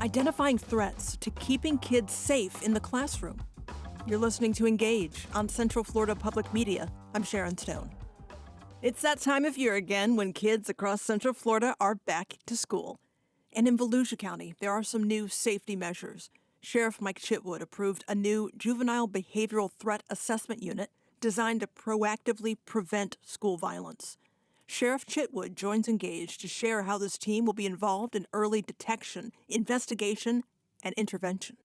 identifying threats to keeping kids safe in the classroom. You're listening to Engage on Central Florida Public Media. I'm Sharon Stone. It's that time of year again when kids across Central Florida are back to school. And in Volusia County, there are some new safety measures. Sheriff Mike Chitwood approved a new Juvenile Behavioral Threat Assessment Unit designed to proactively prevent school violence. Sheriff Chitwood joins Engage to share how this team will be involved in early detection, investigation, and intervention.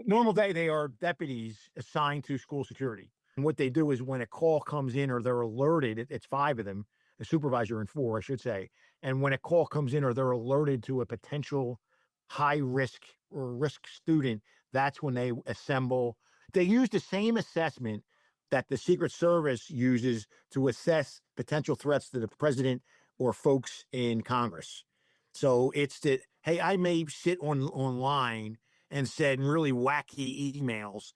Normal day, they are deputies assigned to school security. And what they do is when a call comes in or they're alerted, it's 5 of them, a supervisor and 4, I should say. And when a call comes in or they're alerted to a potential high risk or risk student, that's when they assemble. They use the same assessment that the Secret Service uses to assess potential threats to the president or folks in Congress. So it's that, hey, I may sit online and said really wacky emails.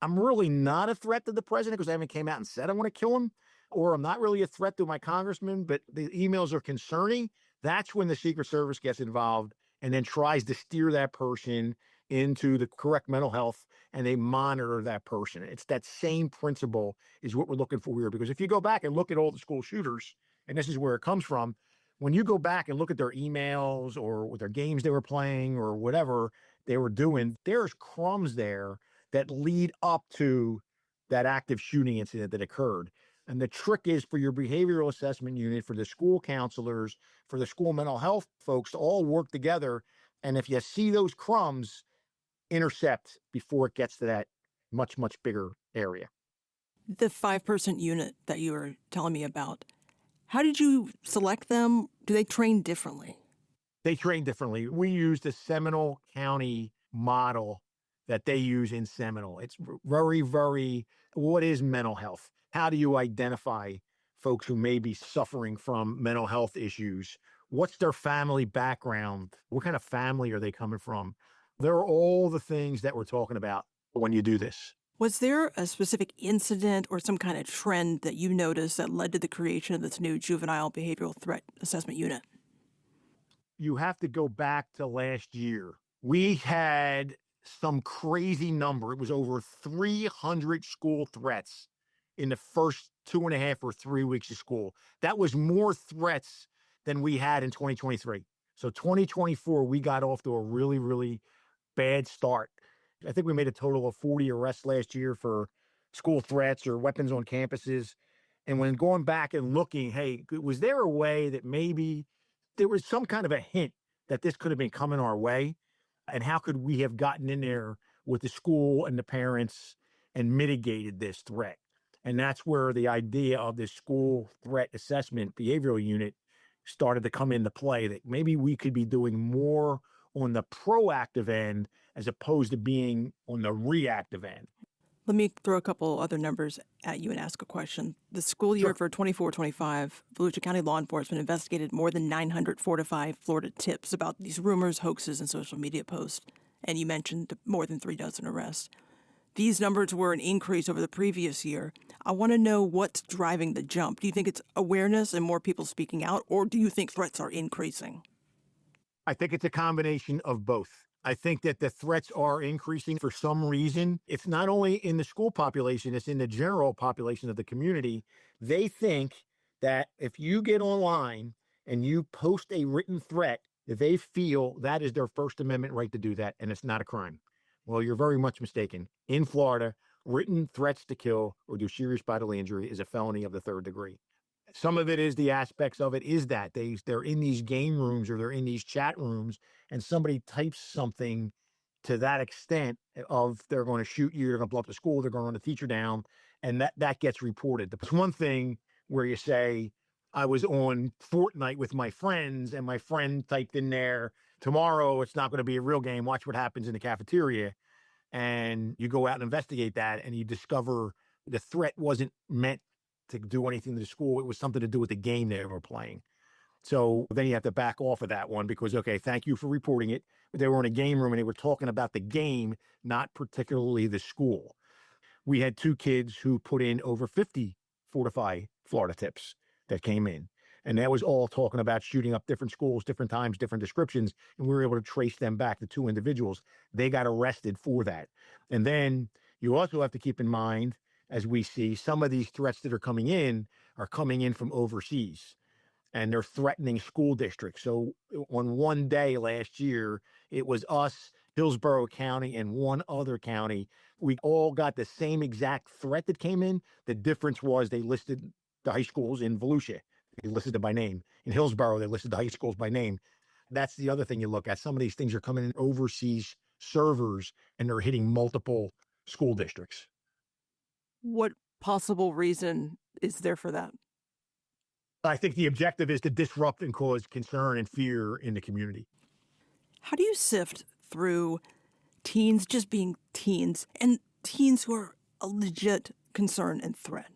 I'm really not a threat to the president because I haven't came out and said I want to kill him, or I'm not really a threat to my congressman, but the emails are concerning. That's when the Secret Service gets involved and then tries to steer that person into the correct mental health, and they monitor that person. It's that same principle is what we're looking for here, because if you go back and look at all the school shooters, and this is where it comes from, when you go back and look at their emails or with their games they were playing or whatever they were doing, there's crumbs there that lead up to that active shooting incident that occurred. And the trick is for your behavioral assessment unit, for the school counselors, for the school mental health folks to all work together. And if you see those crumbs, intercept before it gets to that much, much bigger area. The 5-person unit that you were telling me about, how did you select them? Do they train differently? They train differently. We use the Seminole County model that they use in Seminole. It's very, very, what is mental health? How do you identify folks who may be suffering from mental health issues? What's their family background? What kind of family are they coming from? There are all the things that we're talking about when you do this. Was there a specific incident or some kind of trend that you noticed that led to the creation of this new Juvenile Behavioral Threat Assessment Unit? You have to go back to last year. We had some crazy number. It was over 300 school threats in the first 2.5 or 3 weeks of school. That was more threats than we had in 2023. So 2024, we got off to a really, really bad start. I think we made a total of 40 arrests last year for school threats or weapons on campuses. And when going back and looking, hey, was there a way that maybe there was some kind of a hint that this could have been coming our way? And how could we have gotten in there with the school and the parents and mitigated this threat? And that's where the idea of this school threat assessment behavioral unit started to come into play, that maybe we could be doing more on the proactive end as opposed to being on the reactive end. Let me throw a couple other numbers at you and ask a question. The school year for 24-25, Volusia County law enforcement investigated more than 900 4 to 5 Florida tips about these rumors, hoaxes, and social media posts. And you mentioned more than 36 arrests. These numbers were an increase over the previous year. I want to know what's driving the jump. Do you think it's awareness and more people speaking out, or do you think threats are increasing? I think it's a combination of both. I think that the threats are increasing for some reason. It's not only in the school population, it's in the general population of the community. They think that if you get online and you post a written threat, they feel that is their First Amendment right to do that, and it's not a crime. Well, you're very much mistaken. In Florida, written threats to kill or do serious bodily injury is a felony of the 3rd degree. Some of it is the aspects of it is that they're in these game rooms or they're in these chat rooms and somebody types something to that extent of they're going to shoot you, they're going to blow up the school, they're going to run the teacher down, and that gets reported. There's one thing where you say, I was on Fortnite with my friends and my friend typed in there, tomorrow it's not going to be a real game, watch what happens in the cafeteria. And you go out and investigate that and you discover the threat wasn't meant to do anything to the school. It was something to do with the game they were playing. So then you have to back off of that one because, okay, thank you for reporting it. But they were in a game room and they were talking about the game, not particularly the school. We had 2 kids who put in over 50 Fortify Florida tips that came in. And that was all talking about shooting up different schools, different times, different descriptions. And we were able to trace them back to two individuals. They got arrested for that. And then you also have to keep in mind, as we see, some of these threats that are coming in from overseas, and they're threatening school districts. So on one day last year, it was us, Hillsborough County, and one other county. We all got the same exact threat that came in. The difference was they listed the high schools in Volusia. They listed them by name. In Hillsborough, they listed the high schools by name. That's the other thing you look at. Some of these things are coming in overseas servers, and they're hitting multiple school districts. What possible reason is there for that? I think the objective is to disrupt and cause concern and fear in the community. How do you sift through teens just being teens and teens who are a legit concern and threat?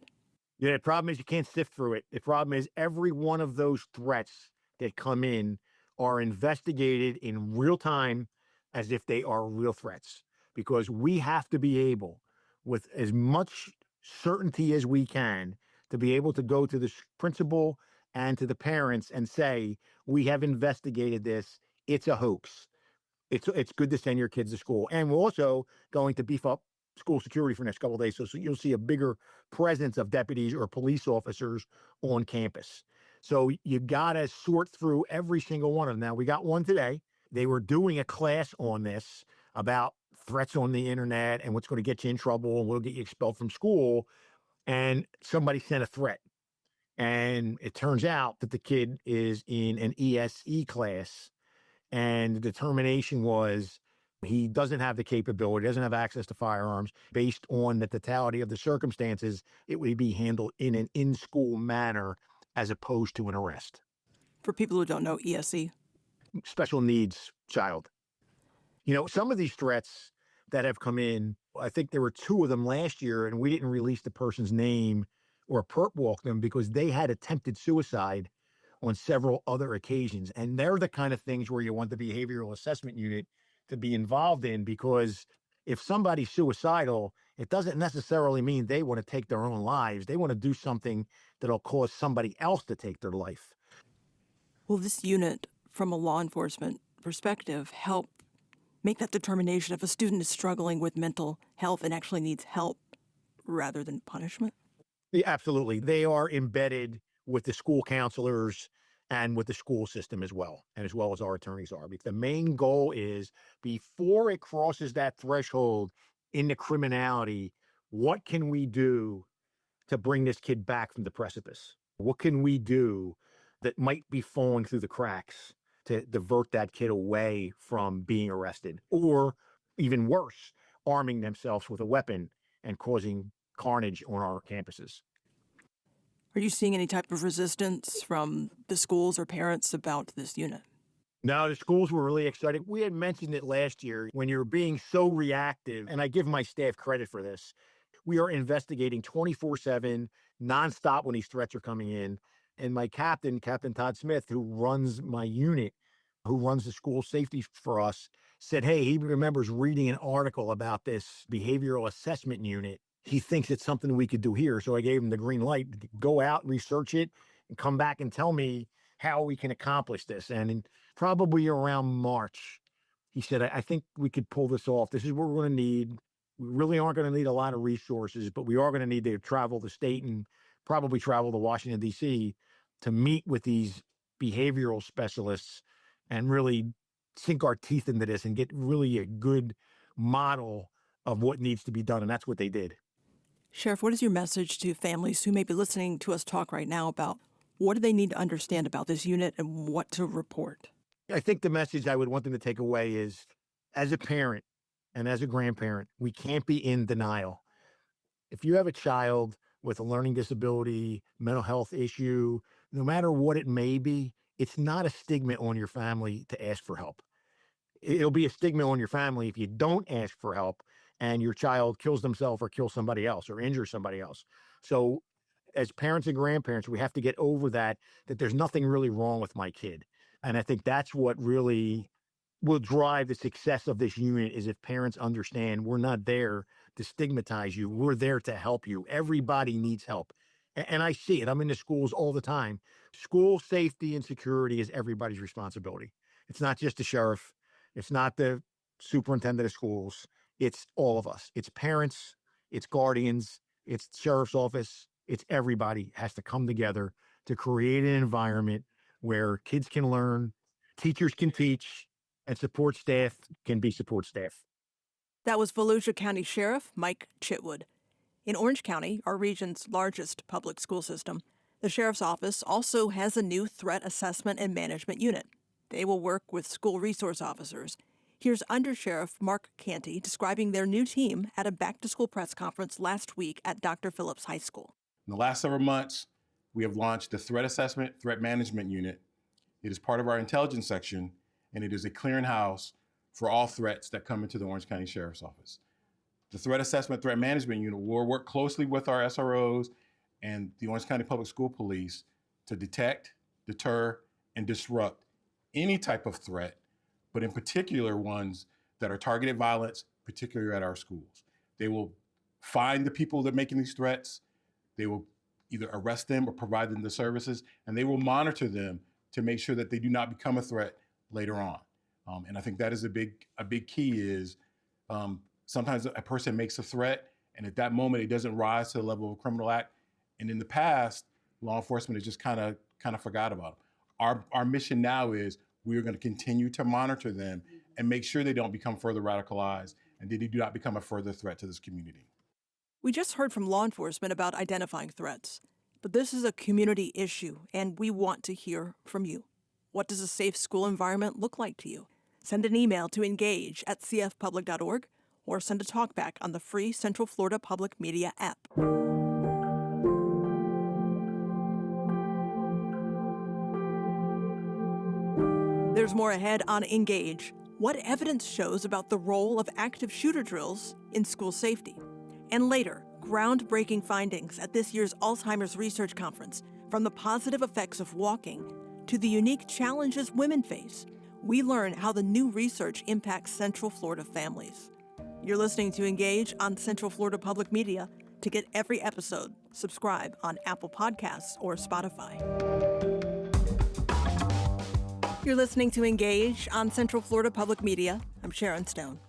Yeah, the problem is you can't sift through it. The problem is every one of those threats that come in are investigated in real time as if they are real threats, because we have to be able, with as much certainty as we can, to be able to go to the principal and to the parents and say, we have investigated this. It's a hoax. It's good to send your kids to school. And we're also going to beef up school security for the next couple of days. So you'll see a bigger presence of deputies or police officers on campus. So you got to sort through every single one of them. Now, we got one today. They were doing a class on this about threats on the internet and what's going to get you in trouble and will get you expelled from school. And somebody sent a threat. And it turns out that the kid is in an ESE class. And the determination was he doesn't have the capability, doesn't have access to firearms. Based on the totality of the circumstances, it would be handled in an in-school manner as opposed to an arrest. For people who don't know ESE, special needs child. You know, some of these threats that have come in, I think there were two of them last year, and we didn't release the person's name or perp walk them because they had attempted suicide on several other occasions. And they're the kind of things where you want the behavioral assessment unit to be involved in, because if somebody's suicidal, it doesn't necessarily mean they want to take their own lives. They want to do something that'll cause somebody else to take their life. will this unit, from a law enforcement perspective, help make that determination if a student is struggling with mental health and actually needs help rather than punishment? Yeah, absolutely. They are embedded with the school counselors and with the school system as well, and as well as our attorneys are. Because the main goal is, before it crosses that threshold into criminality, what can we do to bring this kid back from the precipice? What can we do that might be falling through the cracks to divert that kid away from being arrested? Or even worse, arming themselves with a weapon and causing carnage on our campuses. Are you seeing any type of resistance from the schools or parents about this unit? No, the schools were really excited. We had mentioned it last year. When you're being so reactive, and I give my staff credit for this, we are investigating 24/7, nonstop when these threats are coming in. And my captain, Captain Todd Smith, who runs my unit, who runs the school safety for us, said, hey, he remembers reading an article about this behavioral assessment unit. He thinks it's something we could do here. So I gave him the green light, go out, research it, and come back and tell me how we can accomplish this. And in probably around March, he said, I think we could pull this off. This is what we're going to need. We really aren't going to need a lot of resources, but we are going to need to travel the state and probably travel to Washington, D.C. to meet with these behavioral specialists and really sink our teeth into this and get really a good model of what needs to be done. And that's what they did. Sheriff, what is your message to families who may be listening to us talk right now about what do they need to understand about this unit and what to report? I think the message I would want them to take away is, as a parent and as a grandparent, we can't be in denial. If you have a child with a learning disability, mental health issue, no matter what it may be, it's not a stigma on your family to ask for help. It'll be a stigma on your family if you don't ask for help and your child kills themselves or kills somebody else or injures somebody else. So as parents and grandparents, we have to get over that there's nothing really wrong with my kid. And I think that's what really will drive the success of this unit, is if parents understand we're not there to stigmatize you. We're there to help you. Everybody needs help. And I see it. I'm in the schools all the time. School safety and security is everybody's responsibility. It's not just the sheriff. It's not the superintendent of schools. It's all of us. It's parents. It's guardians. It's the sheriff's office. It's everybody has to come together to create an environment where kids can learn, teachers can teach, and support staff can be support staff. That was Volusia County Sheriff Mike Chitwood. In Orange County, our region's largest public school system, the Sheriff's Office also has a new threat assessment and management unit. They will work with school resource officers. Here's Under Sheriff Mark Canty describing their new team at a back-to-school press conference last week at Dr. Phillips High School. In the last several months, we have launched the Threat Assessment Threat Management Unit. It is part of our intelligence section, and it is a clearinghouse for all threats that come into the Orange County Sheriff's Office. The Threat Assessment Threat Management Unit will work closely with our SROs and the Orange County Public School Police to detect, deter, and disrupt any type of threat, but in particular ones that are targeted violence, particularly at our schools. They will find the people that are making these threats. They will either arrest them or provide them the services, and they will monitor them to make sure that they do not become a threat later on. And I think that is a big key is sometimes a person makes a threat, and at that moment, it doesn't rise to the level of a criminal act. And in the past, law enforcement has just kind of forgot about them. Our mission now is we are going to continue to monitor them and make sure they don't become further radicalized and that they do not become a further threat to this community. We just heard from law enforcement about identifying threats, but this is a community issue, and we want to hear from you. What does a safe school environment look like to you? Send an email to engage@cfpublic.org or send a talkback on the free Central Florida Public Media app. There's more ahead on Engage. What evidence shows about the role of active shooter drills in school safety? And later, groundbreaking findings at this year's Alzheimer's Research Conference, from the positive effects of walking to the unique challenges women face. We learn how the new research impacts Central Florida families. You're listening to Engage on Central Florida Public Media. To get every episode, subscribe on Apple Podcasts or Spotify. You're listening to Engage on Central Florida Public Media. I'm Sharon Stone.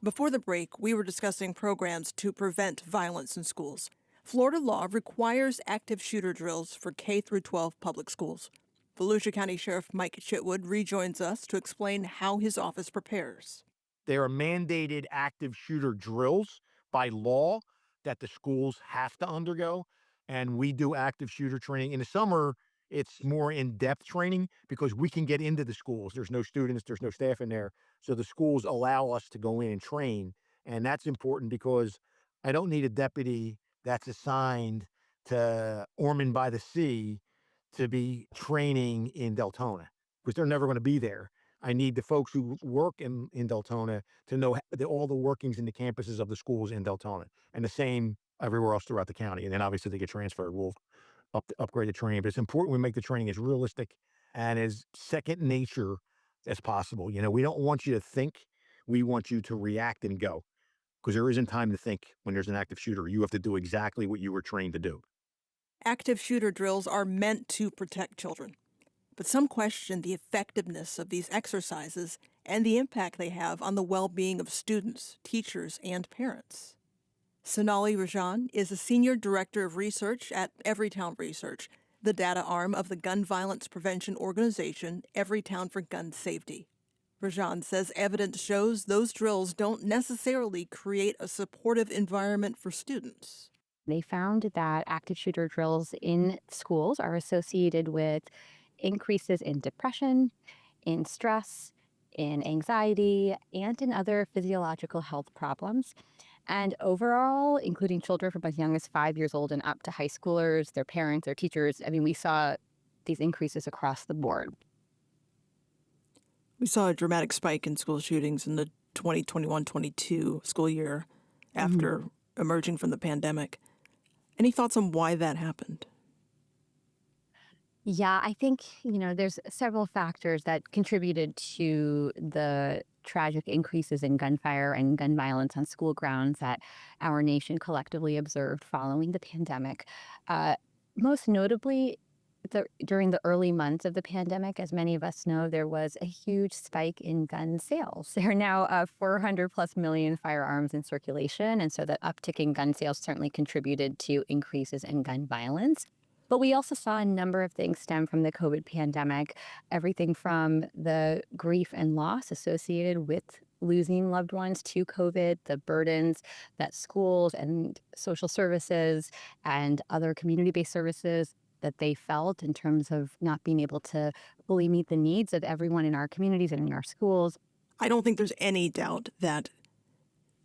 Before the break, we were discussing programs to prevent violence in schools. Florida law requires active shooter drills for K-12 public schools. Volusia County Sheriff Mike Chitwood rejoins us to explain how his office prepares. There are mandated active shooter drills by law that the schools have to undergo. And we do active shooter training. In the summer, it's more in-depth training because we can get into the schools. There's no students, there's no staff in there. So the schools allow us to go in and train. And that's important because I don't need a deputy that's assigned to Ormond by the Sea to be training in Deltona because they're never going to be there. I need the folks who work in Deltona to know all the workings in the campuses of the schools in Deltona, and the same everywhere else throughout the county. And then obviously they get transferred. We'll upgrade the training, but it's important we make the training as realistic and as second nature as possible. You know, we don't want you to think, we want you to react and go, because there isn't time to think when there's an active shooter. You have to do exactly what you were trained to do. Active shooter drills are meant to protect children, but some question the effectiveness of these exercises and the impact they have on the well-being of students, teachers, and parents. Sonali Rajan is a senior director of research at Everytown Research, the data arm of the gun violence prevention organization Everytown for Gun Safety. Rajan says evidence shows those drills don't necessarily create a supportive environment for students. They found that active shooter drills in schools are associated with increases in depression, in stress, in anxiety, and in other physiological health problems. And overall, including children from as young as 5 years old and up to high schoolers, their parents, their teachers, I mean, we saw these increases across the board. We saw a dramatic spike in school shootings in the 2021-22 school year after emerging from the pandemic. Any thoughts on why that happened? Yeah, I think, there's several factors that contributed to the tragic increases in gunfire and gun violence on school grounds that our nation collectively observed following the pandemic. Most notably, during the early months of the pandemic, as many of us know, there was a huge spike in gun sales. There are now 400 plus million firearms in circulation. And so the uptick in gun sales certainly contributed to increases in gun violence. But we also saw a number of things stem from the COVID pandemic, everything from the grief and loss associated with losing loved ones to COVID, the burdens that schools and social services and other community-based services that they felt in terms of not being able to fully meet the needs of everyone in our communities and in our schools. I don't think there's any doubt that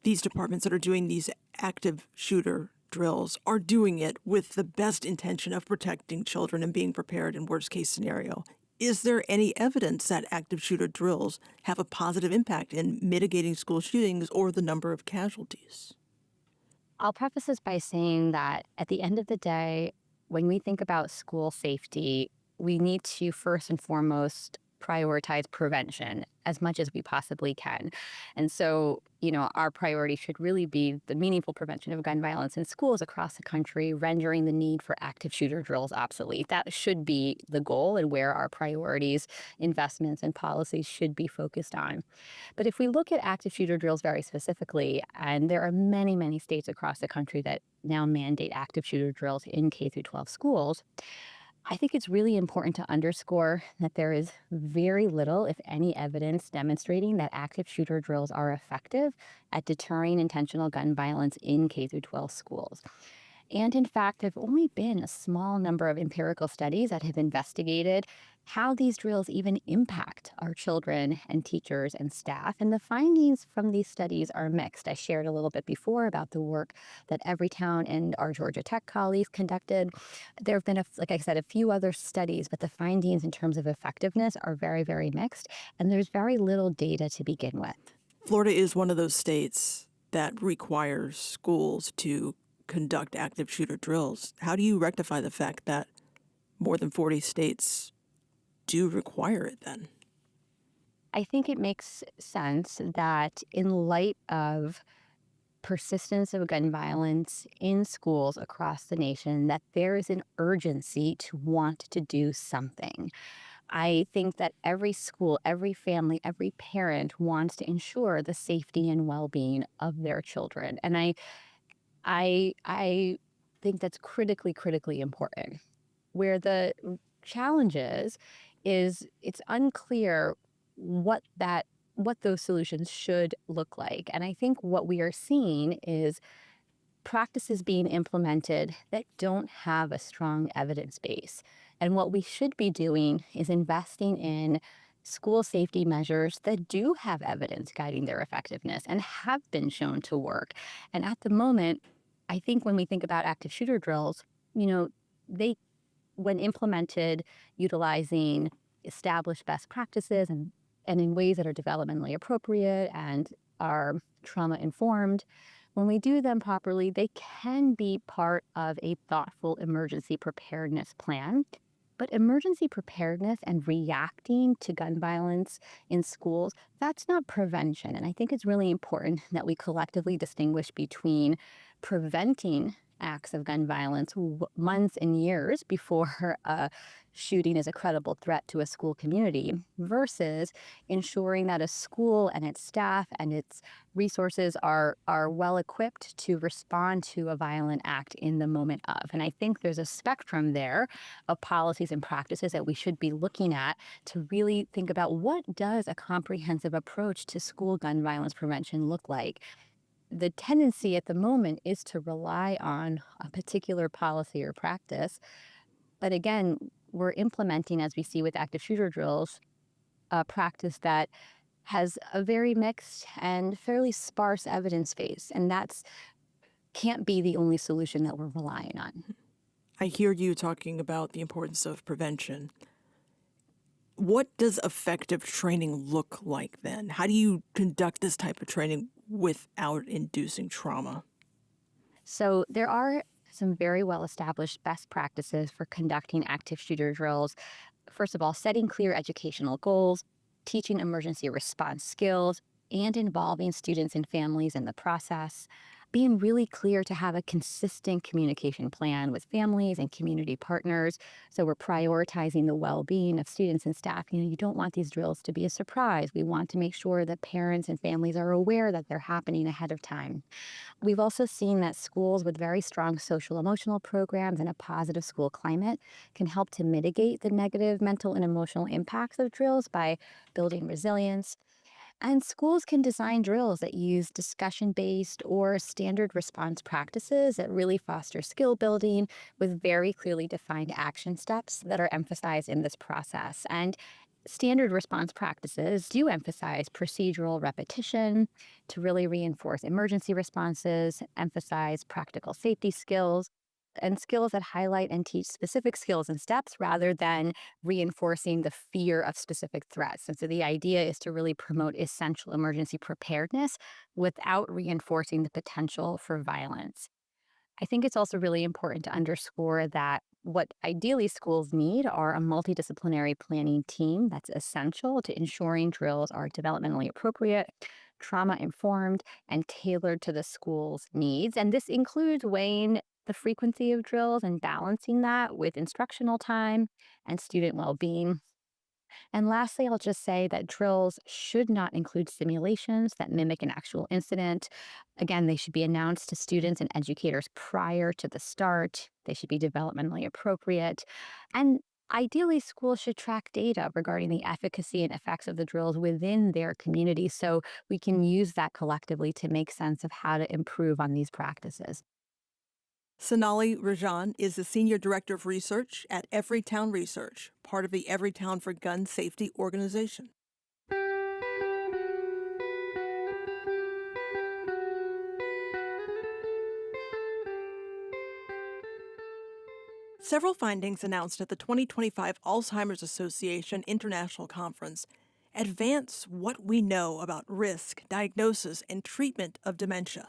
these departments that are doing these active shooter drills are doing it with the best intention of protecting children and being prepared in worst case scenario. Is there any evidence that active shooter drills have a positive impact in mitigating school shootings or the number of casualties? I'll preface this by saying that at the end of the day, when we think about school safety, we need to first and foremost prioritize prevention as much as we possibly can. And so, our priority should really be the meaningful prevention of gun violence in schools across the country, rendering the need for active shooter drills obsolete. That should be the goal and where our priorities, investments, and policies should be focused on. But if we look at active shooter drills very specifically, and there are many, many states across the country that now mandate active shooter drills in K through 12 schools, I think it's really important to underscore that there is very little, if any, evidence demonstrating that active shooter drills are effective at deterring intentional gun violence in K through 12 schools. And in fact, there have only been a small number of empirical studies that have investigated how these drills even impact our children and teachers and staff. And the findings from these studies are mixed. I shared a little bit before about the work that Everytown and our Georgia Tech colleagues conducted. There have been, like I said, a few other studies, but the findings in terms of effectiveness are very, very mixed. And there's very little data to begin with. Florida is one of those states that requires schools to conduct active shooter drills. How do you rectify the fact that more than 40 states do require it then? I think it makes sense that in light of persistence of gun violence in schools across the nation, that there is an urgency to want to do something. I think that every school, every family, every parent wants to ensure the safety and well-being of their children. And I think that's critically important. Where the challenge is it's unclear what those solutions should look like. And I think what we are seeing is practices being implemented that don't have a strong evidence base. And what we should be doing is investing in school safety measures that do have evidence guiding their effectiveness and have been shown to work. And at the moment, I think when we think about active shooter drills, they, when implemented utilizing established best practices and in ways that are developmentally appropriate and are trauma informed, when we do them properly, they can be part of a thoughtful emergency preparedness plan. But emergency preparedness and reacting to gun violence in schools, that's not prevention. And I think it's really important that we collectively distinguish between preventing acts of gun violence months and years before a shooting is a credible threat to a school community versus ensuring that a school and its staff and its resources are well equipped to respond to a violent act in the moment of. And I think there's a spectrum there of policies and practices that we should be looking at to really think about what does a comprehensive approach to school gun violence prevention look like. The tendency at the moment is to rely on a particular policy or practice. But again, we're implementing, as we see with active shooter drills, a practice that has a very mixed and fairly sparse evidence base. And that's can't be the only solution that we're relying on. I hear you talking about the importance of prevention. What does effective training look like then? How do you conduct this type of training without inducing trauma? So there are some very well-established best practices for conducting active shooter drills. First of all, setting clear educational goals, teaching emergency response skills, and involving students and families in the process. being really clear to have a consistent communication plan with families and community partners. So we're prioritizing the well-being of students and staff. You don't want these drills to be a surprise. We want to make sure that parents and families are aware that they're happening ahead of time. We've also seen that schools with very strong social emotional programs and a positive school climate can help to mitigate the negative mental and emotional impacts of drills by building resilience. And schools can design drills that use discussion based or standard response practices that really foster skill building with very clearly defined action steps that are emphasized in this process. And standard response practices do emphasize procedural repetition to really reinforce emergency responses, emphasize practical safety skills, and skills that highlight and teach specific skills and steps rather than reinforcing the fear of specific threats. And so the idea is to really promote essential emergency preparedness without reinforcing the potential for violence. I think it's also really important to underscore that what ideally schools need are a multidisciplinary planning team that's essential to ensuring drills are developmentally appropriate, trauma informed, and tailored to the school's needs. And this includes weighing the frequency of drills and balancing that with instructional time and student well being. And lastly, I'll just say that drills should not include simulations that mimic an actual incident. Again, they should be announced to students and educators prior to the start. They should be developmentally appropriate. And ideally, schools should track data regarding the efficacy and effects of the drills within their community so we can use that collectively to make sense of how to improve on these practices. Sonali Rajan is the Senior Director of Research at Everytown Research, part of the Everytown for Gun Safety organization. Several findings announced at the 2025 Alzheimer's Association International Conference advance what we know about risk, diagnosis, and treatment of dementia.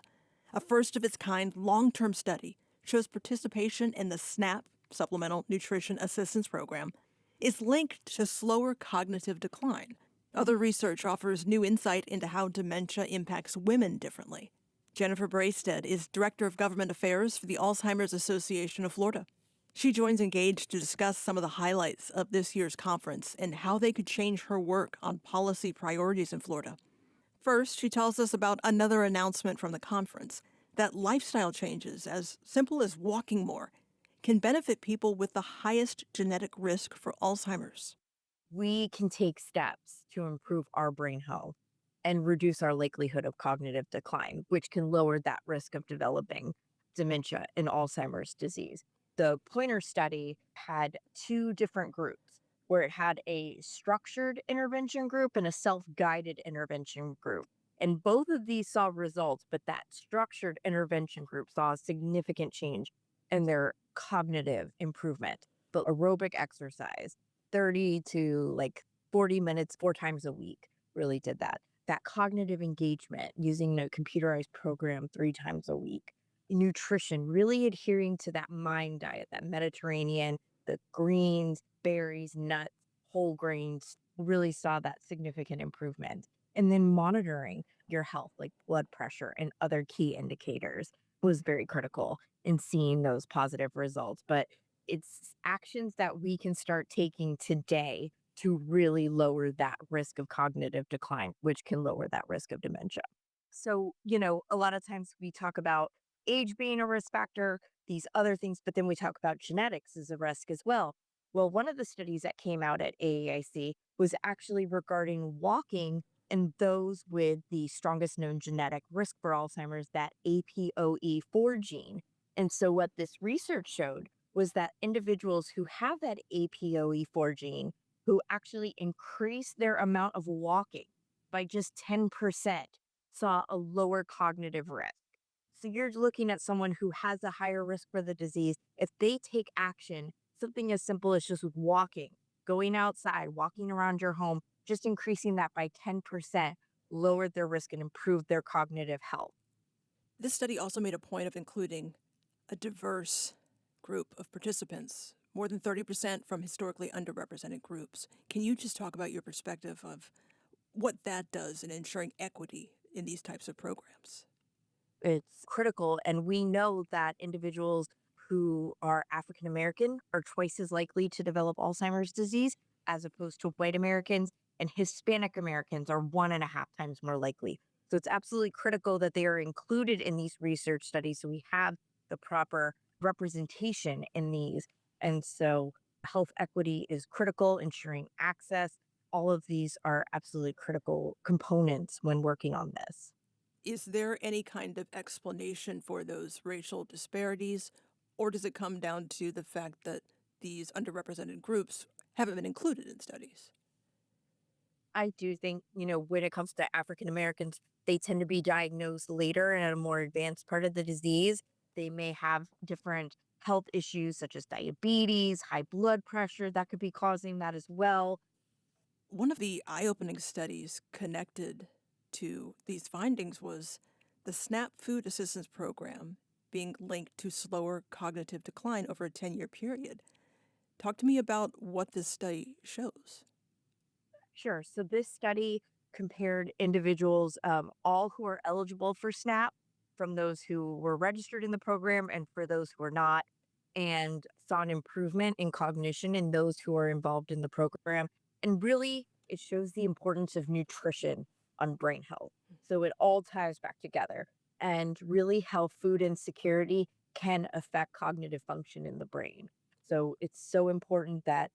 A first-of-its-kind long-term study shows participation in the SNAP, Supplemental Nutrition Assistance Program, is linked to slower cognitive decline. Other research offers new insight into how dementia impacts women differently. Jennifer Braisted is Director of Government Affairs for the Alzheimer's Association of Florida. She joins Engage to discuss some of the highlights of this year's conference and how they could change her work on policy priorities in Florida. First, she tells us about another announcement from the conference that lifestyle changes, as simple as walking more, can benefit people with the highest genetic risk for Alzheimer's. We can take steps to improve our brain health and reduce our likelihood of cognitive decline, which can lower that risk of developing dementia and Alzheimer's disease. The Pointer study had two different groups where it had a structured intervention group and a self-guided intervention group. And both of these saw results, but that structured intervention group saw a significant change in their cognitive improvement. The aerobic exercise, 30 to 40 minutes, 4 times a week, really did that. That cognitive engagement using a computerized program 3 times a week. Nutrition, really adhering to that MIND diet, that Mediterranean, the greens, berries, nuts, whole grains, really saw that significant improvement. And then monitoring your health, like blood pressure and other key indicators, was very critical in seeing those positive results. But it's actions that we can start taking today to really lower that risk of cognitive decline, which can lower that risk of dementia. So, a lot of times we talk about age being a risk factor, these other things, but then we talk about genetics as a risk as well. Well, one of the studies that came out at AAIC was actually regarding walking and those with the strongest known genetic risk for Alzheimer's, that APOE4 gene. And so, what this research showed was that individuals who have that APOE4 gene, who actually increase their amount of walking by just 10%, saw a lower cognitive risk. So you're looking at someone who has a higher risk for the disease. If they take action, something as simple as just walking, going outside, walking around your home, just increasing that by 10% lowered their risk and improved their cognitive health. This study also made a point of including a diverse group of participants, more than 30% from historically underrepresented groups. Can you just talk about your perspective of what that does in ensuring equity in these types of programs? It's critical. And we know that individuals who are African American are twice as likely to develop Alzheimer's disease as opposed to white Americans, and Hispanic Americans are 1.5 times more likely. So it's absolutely critical that they are included in these research studies so we have the proper representation in these. And so health equity is critical, ensuring access. All of these are absolutely critical components when working on this. Is there any kind of explanation for those racial disparities, or does it come down to the fact that these underrepresented groups haven't been included in studies? I do think, when it comes to African Americans, they tend to be diagnosed later and at a more advanced part of the disease. They may have different health issues such as diabetes, high blood pressure that could be causing that as well. One of the eye opening studies connected to these findings was the SNAP Food Assistance Program being linked to slower cognitive decline over a 10-year period. Talk to me about what this study shows. Sure. So this study compared individuals, all who are eligible for SNAP, from those who were registered in the program and for those who are not, and saw an improvement in cognition in those who are involved in the program. And really, it shows the importance of nutrition on brain health. So it all ties back together, and really how food insecurity can affect cognitive function in the brain. So it's so important that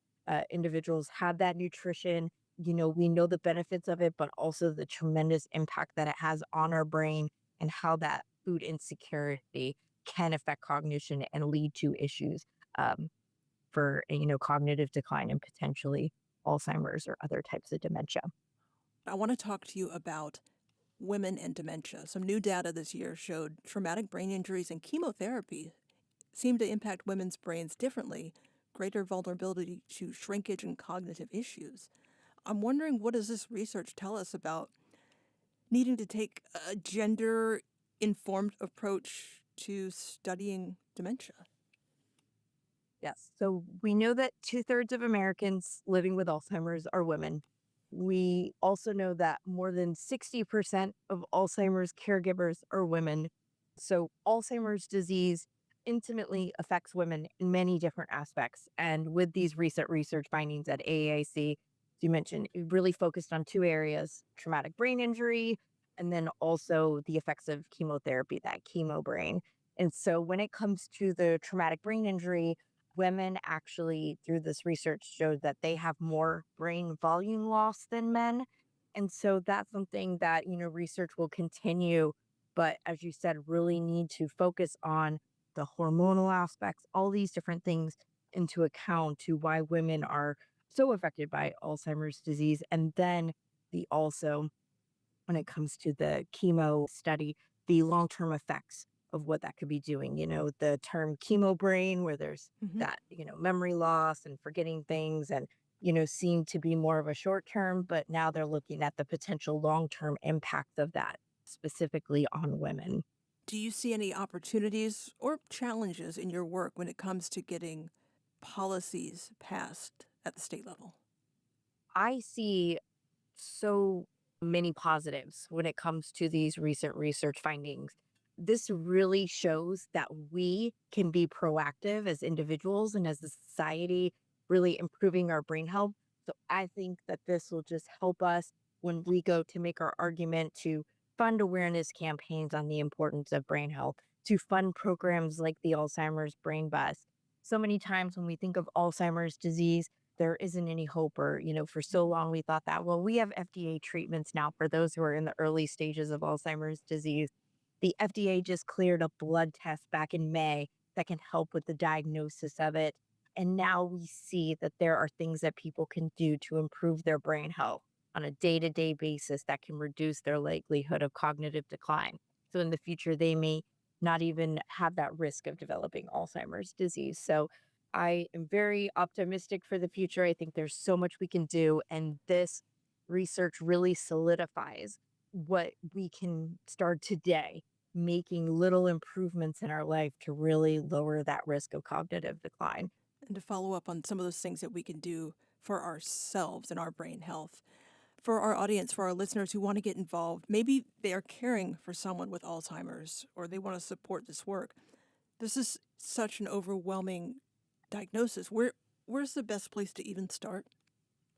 individuals have that nutrition. We know the benefits of it, but also the tremendous impact that it has on our brain and how that food insecurity can affect cognition and lead to issues um, for, cognitive decline and potentially Alzheimer's or other types of dementia. I want to talk to you about women and dementia. Some new data this year showed traumatic brain injuries and chemotherapy seem to impact women's brains differently, greater vulnerability to shrinkage and cognitive issues. I'm wondering, what does this research tell us about needing to take a gender informed approach to studying dementia? Yes. So we know that 2/3 of Americans living with Alzheimer's are women. We also know that more than 60% of Alzheimer's caregivers are women. So Alzheimer's disease intimately affects women in many different aspects. And with these recent research findings at AAIC, as you mentioned, it really focused on two areas: traumatic brain injury, and then also the effects of chemotherapy, that chemo brain. And so when it comes to the traumatic brain injury, women actually, through this research, showed that they have more brain volume loss than men. And so that's something that, research will continue. But as you said, really need to focus on the hormonal aspects, all these different things into account to why women are so affected by Alzheimer's disease. And then the also, when it comes to the chemo study, the long term effects of what that could be doing. The term chemo brain, where there's Mm-hmm. that, memory loss and forgetting things, and, seemed to be more of a short term, but now they're looking at the potential long term impact of that, specifically on women. Do you see any opportunities or challenges in your work when it comes to getting policies passed at the state level? I see so many positives when it comes to these recent research findings. This really shows that we can be proactive as individuals and as a society, really improving our brain health. So I think that this will just help us when we go to make our argument to fund awareness campaigns on the importance of brain health, to fund programs like the Alzheimer's Brain Bus. So many times when we think of Alzheimer's disease, there isn't any hope, or for so long we thought that, well, we have FDA treatments now for those who are in the early stages of Alzheimer's disease. The FDA just cleared a blood test back in May that can help with the diagnosis of it, and now we see that there are things that people can do to improve their brain health on a day-to-day basis that can reduce their likelihood of cognitive decline. So in the future they may not even have that risk of developing Alzheimer's disease. So I am very optimistic for the future. I think there's so much we can do. And this research really solidifies what we can start today, making little improvements in our life to really lower that risk of cognitive decline. And to follow up on some of those things that we can do for ourselves and our brain health, For our audience, for our listeners who want to get involved, maybe they are caring for someone with Alzheimer's or they want to support this work. This is such an overwhelming diagnosis. Where's the best place to even start?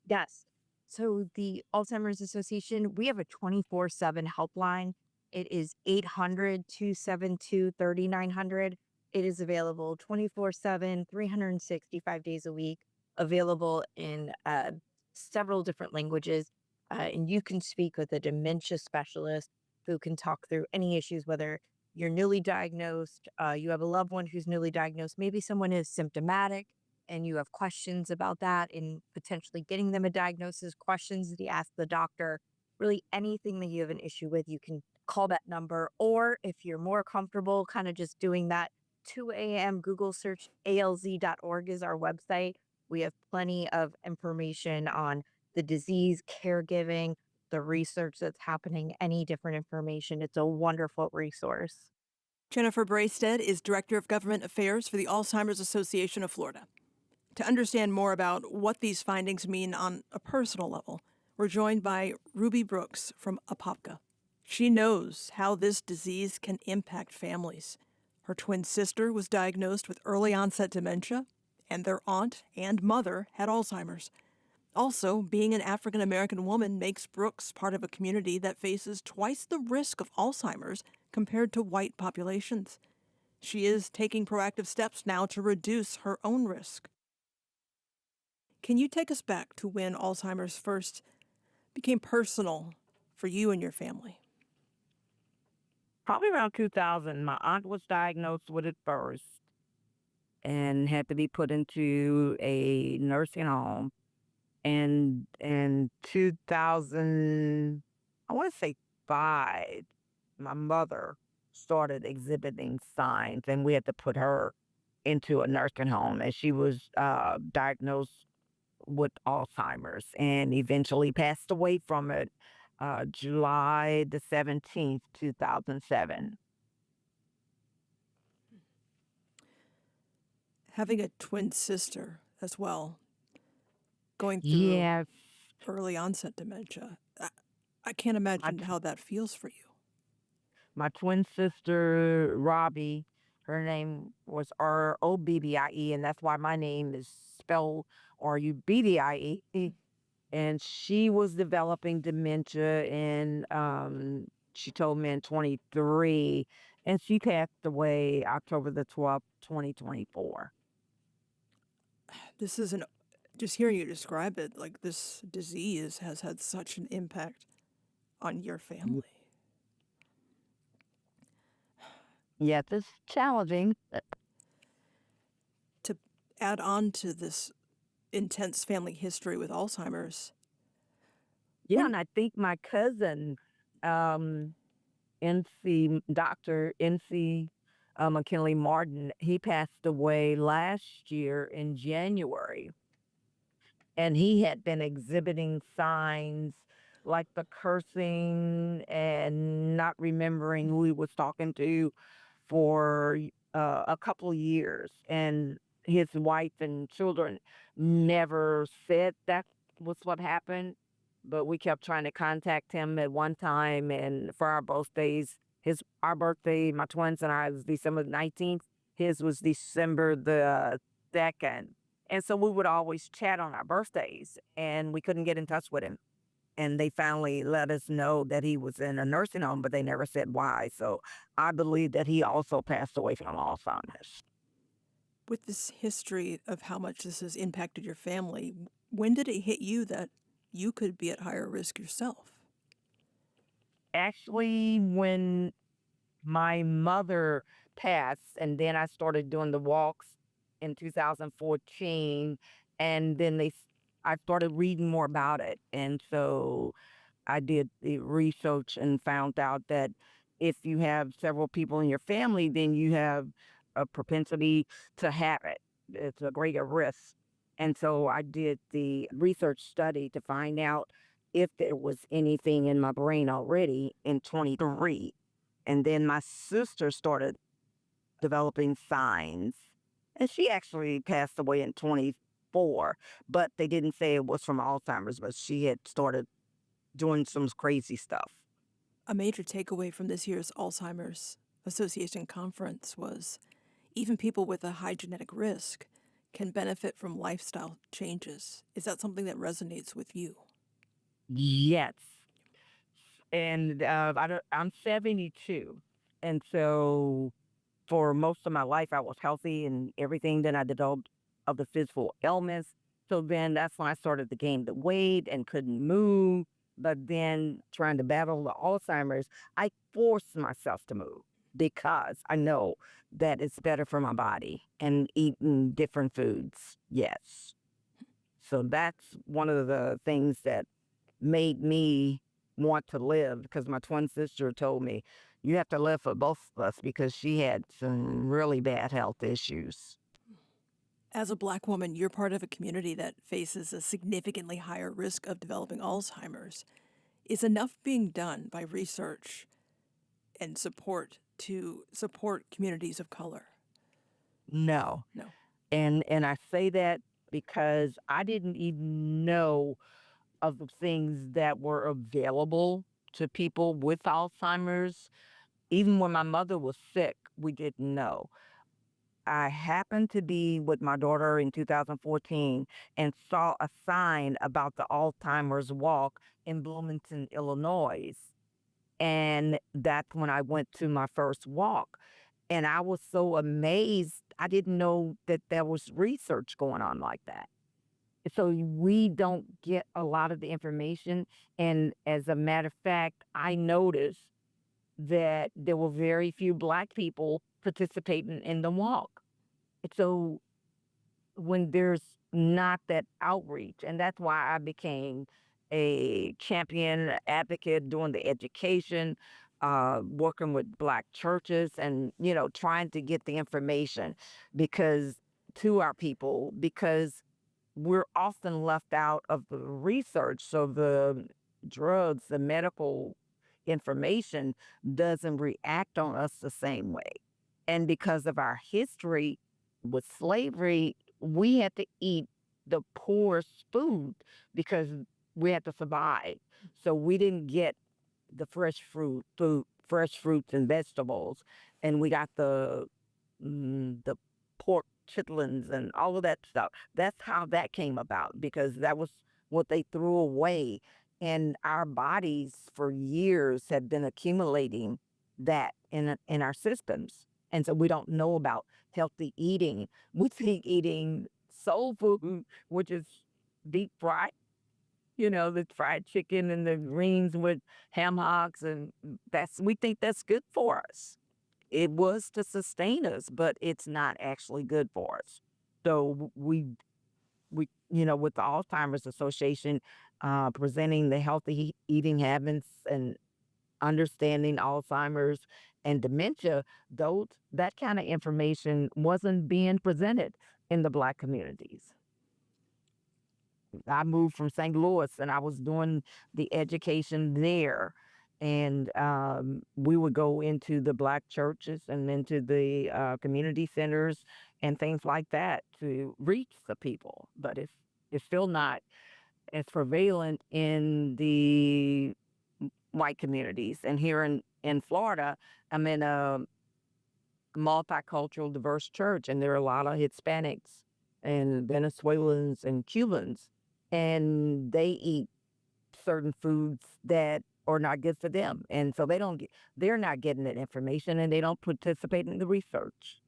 Yes. So the Alzheimer's Association, we have a 24/7 helpline. It is 800-272-3900. It is available 24/7, 365 days a week, available in several different languages. And you can speak with a dementia specialist who can talk through any issues, whether you're newly diagnosed, you have a loved one who's newly diagnosed, maybe someone is symptomatic and you have questions about that and potentially getting them a diagnosis, questions that you ask the doctor, really anything that you have an issue with, you can call that number. Or if you're more comfortable kind of just doing that 2 a.m. Google search, alz.org is our website. We have plenty of information on the disease, caregiving, the research that's happening, any different information. It's a wonderful resource. Jennifer Braisted is Director of Government Affairs for the Alzheimer's Association of Florida. To understand more about what these findings mean on a personal level, we're joined by Ruby Brooks from Apopka. She knows how this disease can impact families. Her twin sister was diagnosed with early onset dementia, and their aunt and mother had Alzheimer's. Also, being an African American woman makes Brooks part of a community that faces twice the risk of Alzheimer's compared to white populations. She is taking proactive steps now to reduce her own risk. Can you take us back to when Alzheimer's first became personal for you and your family? Probably around 2000, my aunt was diagnosed with it first and had to be put into a nursing home. And in 2000, I want to say 5, my mother started exhibiting signs, and we had to put her into a nursing home. And she was diagnosed with Alzheimer's and eventually passed away from it July the 17th, 2007. Having a twin sister as well, going through Yes, early onset dementia. I can't my imagine how that feels for you. my twin sister, Robbie, her name was Robbie, and that's why my name is spelled Rubdie. And she was developing dementia, and she told me in 23, and she passed away October the 12th, 2024. This is just hearing you describe it, like this disease has had such an impact on your family. Yes, it's challenging. To add on to this intense family history with Alzheimer's, Yeah, when and I think my cousin, um, Dr. NC McKinley Martin, he passed away last year in January. And he had been exhibiting signs like the cursing and not remembering who he was talking to for a couple of years. And his wife and children never said that was what happened. But we kept trying to contact him at one time. And for our birthdays, our birthday, my twins and I, was December 19th. His was December the 2nd. And so we would always chat on our birthdays, and we couldn't get in touch with him. And they finally let us know that he was in a nursing home, but they never said why. So I believe that he also passed away from Alzheimer's. with this history of how much this has impacted your family, when did it hit you that you could be at higher risk yourself? Actually, when my mother passed, and then I started doing the walks in 2014, and then I started reading more about it. And so I did the research and found out that if you have several people in your family, then you have a propensity to have it. It's a greater risk. And so I did the research study to find out if there was anything in my brain already in 23. And then my sister started developing signs, and she actually passed away in 24, but they didn't say it was from Alzheimer's, but she had started doing some crazy stuff. A major takeaway from this year's Alzheimer's Association conference was even people with a high genetic risk can benefit from lifestyle changes. Is that something that resonates with you? Yes. And I'm 72. And so for most of my life, I was healthy and everything. Then I developed of the physical ailments. So then that's when I started to gain the weight and couldn't move. But then trying to battle the Alzheimer's, I forced myself to move because I know that it's better for my body and eating different foods. Yes. So that's one of the things that made me want to live because my twin sister told me, you have to live for both of us because she had some really bad health issues. As a Black woman, you're part of a community that faces a significantly higher risk of developing Alzheimer's. Is enough being done by research and support to support communities of color? No. No. And I say that because I didn't even know of the things that were available to people with Alzheimer's. Even when my mother was sick, we didn't know. I happened to be with my daughter in 2014 and saw a sign about the Alzheimer's walk in Bloomington, Illinois. And that's when I went to my first walk. And I was so amazed. I didn't know that there was research going on like that. So we don't get a lot of the information. And as a matter of fact, I noticed that there were very few Black people participating in the walk. So when there's not that outreach, and that's why I became a champion advocate doing the education, working with Black churches, and trying to get the information because to our people because we're often left out of the research. So the drugs, the medical information doesn't react on us the same way. And because of our history with slavery, we had to eat the poorest food because we had to survive. So we didn't get the fresh fruits and vegetables, and we got the pork chitlins and all of that stuff. That's how that came about because that was what they threw away. And our bodies for years had been accumulating that in our systems. And so we don't know about healthy eating. We think eating soul food, which is deep fried, the fried chicken and the greens with ham hocks, and we think that's good for us. It was to sustain us, but it's not actually good for us. So with the Alzheimer's Association, presenting the healthy eating habits and understanding Alzheimer's and dementia, that kind of information wasn't being presented in the Black communities. I moved from St. Louis and I was doing the education there. And we would go into the Black churches and into the community centers and things like that to reach the people. But it's still not as prevalent in the white communities. And here in Florida, I'm in a multicultural, diverse church, and there are a lot of Hispanics and Venezuelans and Cubans, and they eat certain foods that are not good for them, and so they're not getting that information, and they don't participate in the research.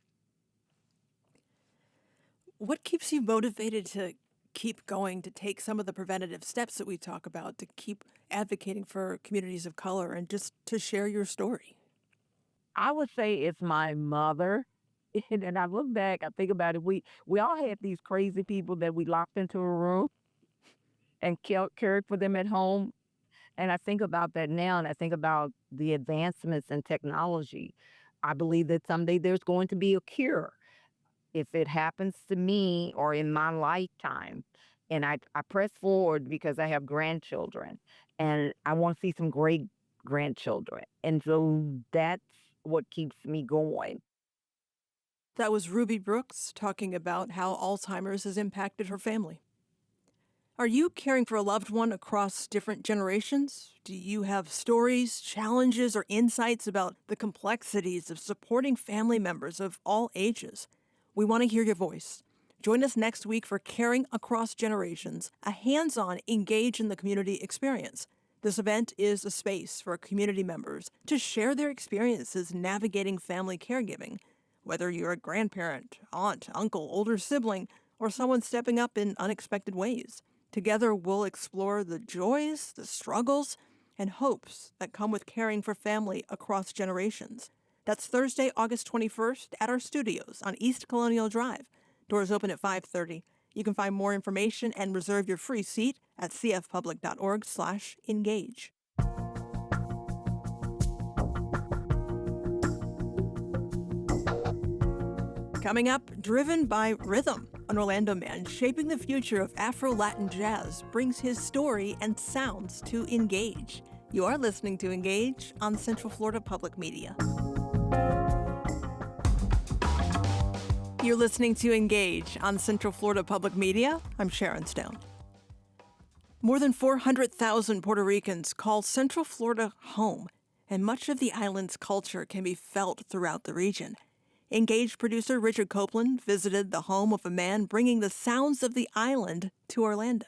What keeps you motivated to keep going, to take some of the preventative steps that we talk about, to keep advocating for communities of color and just to share your story? I would say it's my mother. And I look back, I think about it. We all had these crazy people that we locked into a room and cared for them at home. And I think about that now, and I think about the advancements in technology. I believe that someday there's going to be a cure. If it happens to me or in my lifetime, and I press forward because I have grandchildren and I want to see some great grandchildren. And so that's what keeps me going. That was Ruby Brooks talking about how Alzheimer's has impacted her family. Are you caring for a loved one across different generations? Do you have stories, challenges, or insights about the complexities of supporting family members of all ages? We want to hear your voice. Join us next week for Caring Across Generations, a hands-on engage in the community experience. This event is a space for community members to share their experiences navigating family caregiving. Whether you're a grandparent, aunt, uncle, older sibling, or someone stepping up in unexpected ways. Together, we'll explore the joys, the struggles, and hopes that come with caring for family across generations. That's Thursday, August 21st at our studios on East Colonial Drive. Doors open at 5:30. You can find more information and reserve your free seat at cfpublic.org/engage. Coming up, Driven by Rhythm. An Orlando man shaping the future of Afro-Latin jazz brings his story and sounds to Engage. You are listening to Engage on Central Florida Public Media. You're listening to Engage on Central Florida Public Media. I'm Sharon Stone. More than 400,000 Puerto Ricans call Central Florida home, and much of the island's culture can be felt throughout the region. Engage producer Richard Copeland visited the home of a man bringing the sounds of the island to Orlando.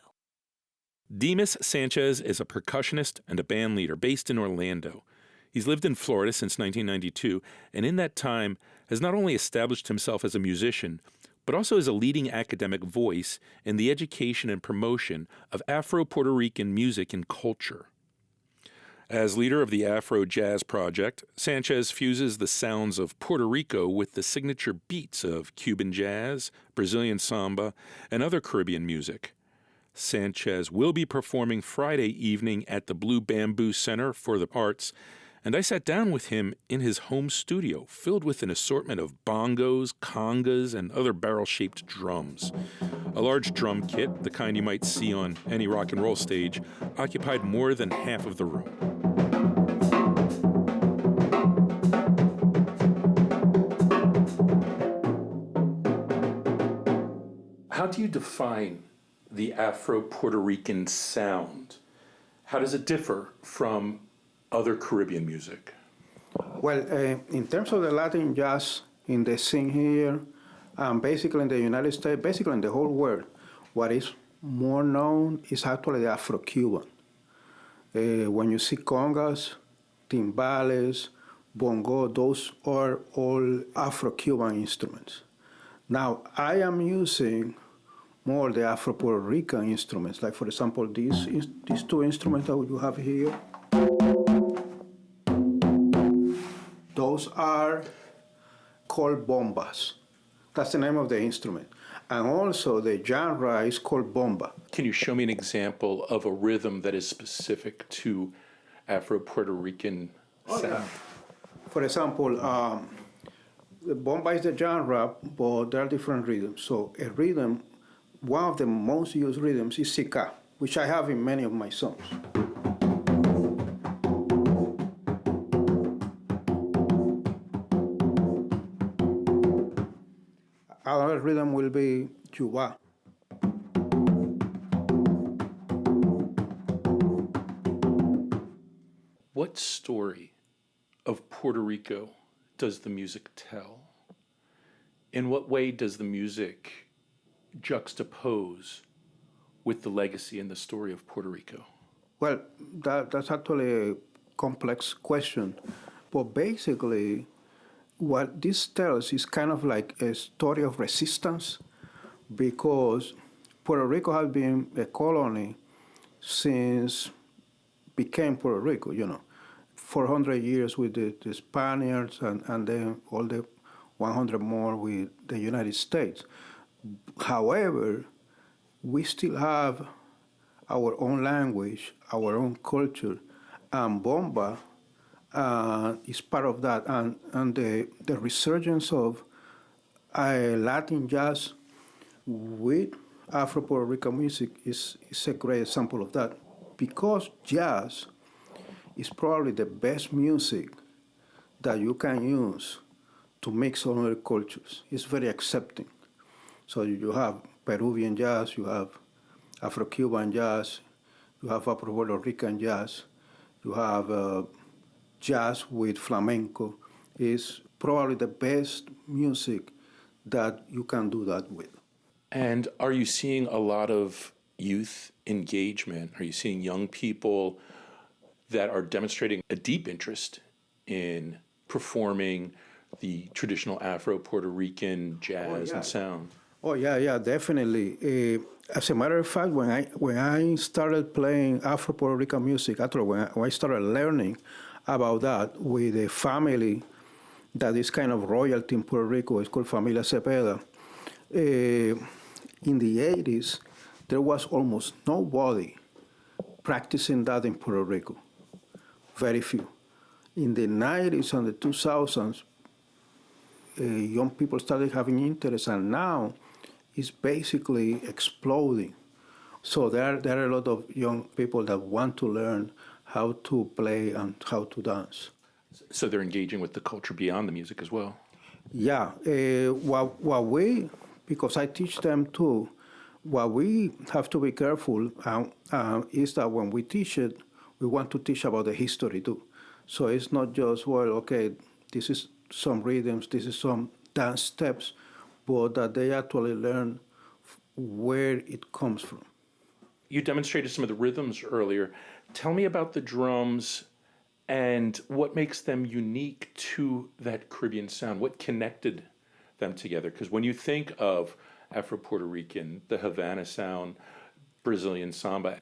Demas Sanchez is a percussionist and a band leader based in Orlando. He's lived in Florida since 1992, and in that time has not only established himself as a musician, but also as a leading academic voice in the education and promotion of Afro-Puerto Rican music and culture. As leader of the Afro Jazz Project, Sanchez fuses the sounds of Puerto Rico with the signature beats of Cuban jazz, Brazilian samba, and other Caribbean music. Sanchez will be performing Friday evening at the Blue Bamboo Center for the Arts, and I sat down with him in his home studio, filled with an assortment of bongos, congas, and other barrel-shaped drums. A large drum kit, the kind you might see on any rock and roll stage, occupied more than half of the room. How do you define the Afro-Puerto Rican sound? How does it differ from other Caribbean music? Well, in terms of the Latin jazz in the scene here, basically in the United States, basically in the whole world, what is more known is actually the Afro-Cuban. When you see congas, timbales, bongo, those are all Afro-Cuban instruments. Now, I am using more the Afro-Puerto Rican instruments, like for example, these two instruments that you have here. Those are called bombas. That's the name of the instrument. And also the genre is called bomba. Can you show me an example of a rhythm that is specific to Afro-Puerto Rican sound? Yeah. For example, the bomba is the genre, but there are different rhythms. So a rhythm, one of the most used rhythms is sika, which I have in many of my songs. Another rhythm will be Juba. What story of Puerto Rico does the music tell? In what way does the music juxtapose with the legacy and the story of Puerto Rico? Well, that's actually a complex question. But basically, what this tells is kind of like a story of resistance, because Puerto Rico has been a colony since became Puerto Rico, 400 years with the Spaniards and then all the 100 more with the United States. However, we still have our own language, our own culture, and bomba is part of that. And the resurgence of Latin jazz with Afro-Puerto Rican music is a great example of that, because jazz is probably the best music that you can use to mix all other cultures. It's very accepting. So you have Peruvian jazz, you have Afro-Cuban jazz, you have Afro-Puerto Rican jazz, you have jazz with flamenco. Is probably the best music that you can do that with. And are you seeing a lot of youth engagement? Are you seeing young people that are demonstrating a deep interest in performing the traditional Afro-Puerto Rican jazz and sound? Oh yeah, definitely. As a matter of fact, when I started playing Afro Puerto Rican music, actually when I started learning about that with a family that is kind of royalty in Puerto Rico, it's called Familia Cepeda. In the 80s, there was almost nobody practicing that in Puerto Rico. Very few. In the 90s and the 2000s, young people started having interest, and now it's basically exploding. So there are a lot of young people that want to learn how to play and how to dance. So they're engaging with the culture beyond the music as well. Yeah, what we, because I teach them too, what we have to be careful is that when we teach it, we want to teach about the history too. So it's not just, well, okay, this is some rhythms, this is some dance steps, but that they actually learn where it comes from. You demonstrated some of the rhythms earlier. Tell me about the drums and what makes them unique to that Caribbean sound. What connected them together? Because when you think of Afro-Puerto Rican, the Havana sound, Brazilian samba,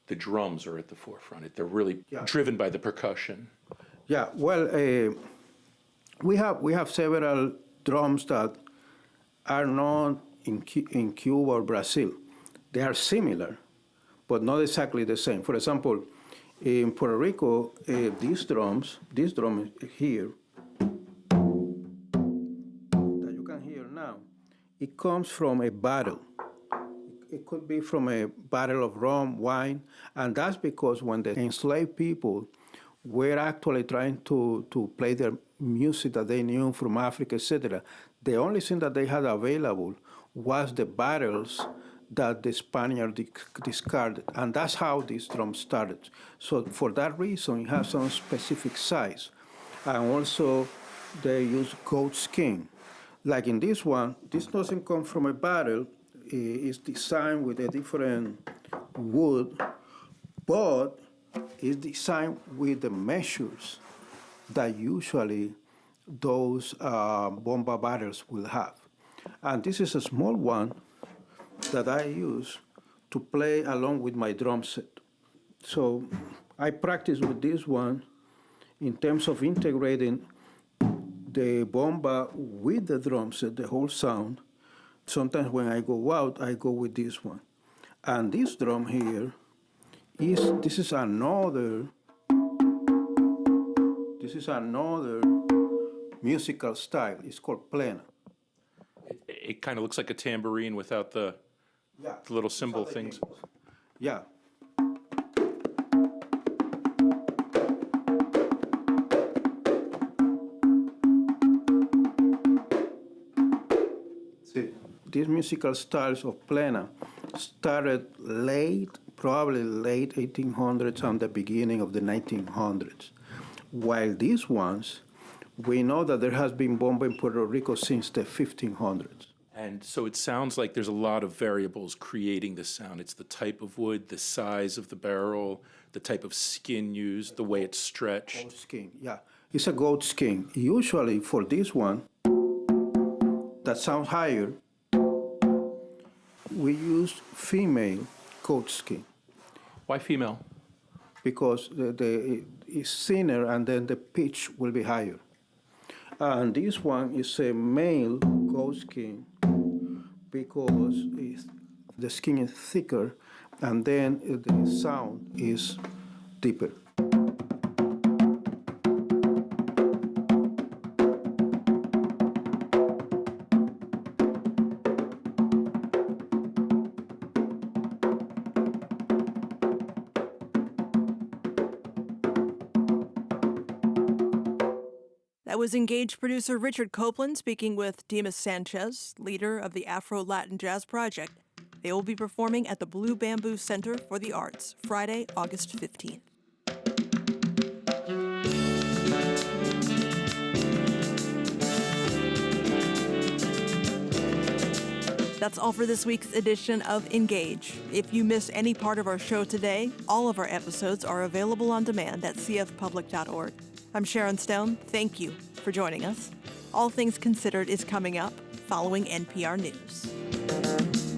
the drums are at the forefront. They're really driven by the percussion. Yeah, well, we have several drums that are not in Cuba or Brazil. They are similar, but not exactly the same. For example, in Puerto Rico, this drum here, that you can hear now, it comes from a barrel. It could be from a barrel of rum, wine, and that's because when the enslaved people were actually trying to play their music that they knew from Africa, etc., the only thing that they had available was the barrels that the Spaniards discarded, and that's how this drum started. So for that reason, it has some specific size, and also they use goat skin. Like in this one, this doesn't come from a barrel. It's designed with a different wood, but it's designed with the measures that usually those bomba barrels will have. And this is a small one that I use to play along with my drum set. So I practice with this one in terms of integrating the bomba with the drum set, the whole sound. Sometimes when I go out, I go with this one. And this drum here this is another musical style. It's called plena. It kind of looks like a tambourine without the little cymbal things. Yeah. See, these musical styles of plena started probably late 1800s and the beginning of the 1900s. While these ones, we know that there has been bomba in Puerto Rico since the 1500s. And so it sounds like there's a lot of variables creating the sound. It's the type of wood, the size of the barrel, the type of skin used, the way it's stretched. Goat skin, yeah. It's a goat skin. Usually for this one, that sounds higher, we use female goat skin. Why female? Because it's thinner and then the pitch will be higher. And this one is a male goat skin because the skin is thicker and then the sound is deeper. That was Engaged producer Richard Copeland speaking with Dimas Sanchez, leader of the Afro-Latin Jazz Project. They will be performing at the Blue Bamboo Center for the Arts Friday, August 15th. That's all for this week's edition of Engage. If you miss any part of our show today, all of our episodes are available on demand at cfpublic.org. I'm Sharon Stone. Thank you for joining us. All Things Considered is coming up following NPR News.